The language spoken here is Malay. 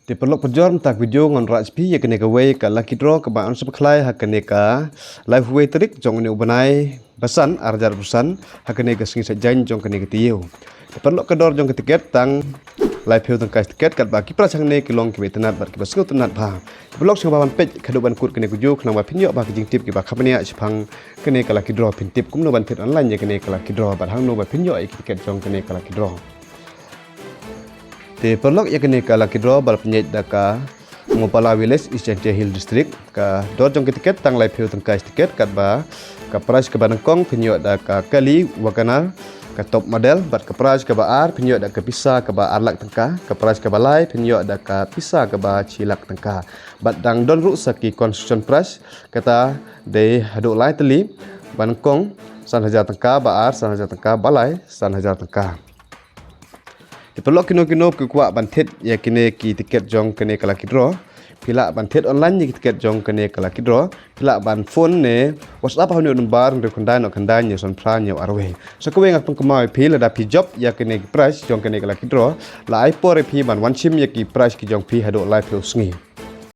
Ti perlu perjor tak video ngon rajpi ya kene ka way ka lucky draw ka ba an subscribe ha kene ka live way Tarik jong ne ubanai basan arjar busan ha kene ka Sngi Jaiñ jong kene ka Tiew. Ti perlu ka dor jong ka tiket tang live view tang ka tiket kat ba ki prasang ne ki long ki betenat bar ki ba sngut tenat ba. Ti perlu sing ba ban page ka do ban kut kene ku ju khnang ba pinyo ba ki jing tip ki ba khamania chipang kene ka lucky draw pin tip kum no ban pit online ya kene ka lucky draw ba hang no ba pinyo ai tiket jong kene ka lucky draw. Te perlok ya kene ka lucky draw bal penyet daka Mopala Village Eastern Hill District ka dor jong tiket tang live view tang ka tiket kat ba ka price ka banangkong penyot daka kali wakana ka top model bat ka price ka ba ar penyot daka pisa ka ba arlak tangka ka price ka balai penyot daka pisa ka ba cilak tangka bat dang don ru saki construction price kata de hadu lai teli banangkong 1,000 tangka ba ar 1,000 tangka balai 1,000 tangka. Di perlu kino ke kuat bantet ya kene ki tiket jong kene ka lucky draw pila bantet online ya tiket jong kene ka lucky draw pila ban phone ne WhatsApp hanu number de kandai no kandai ya son plan ya arwe so ko ngak pung kemau pila da pi job ya kene price jong kene ka lucky draw la ai por pi ban one sim ya ki price ki jong pi hado live Sngi.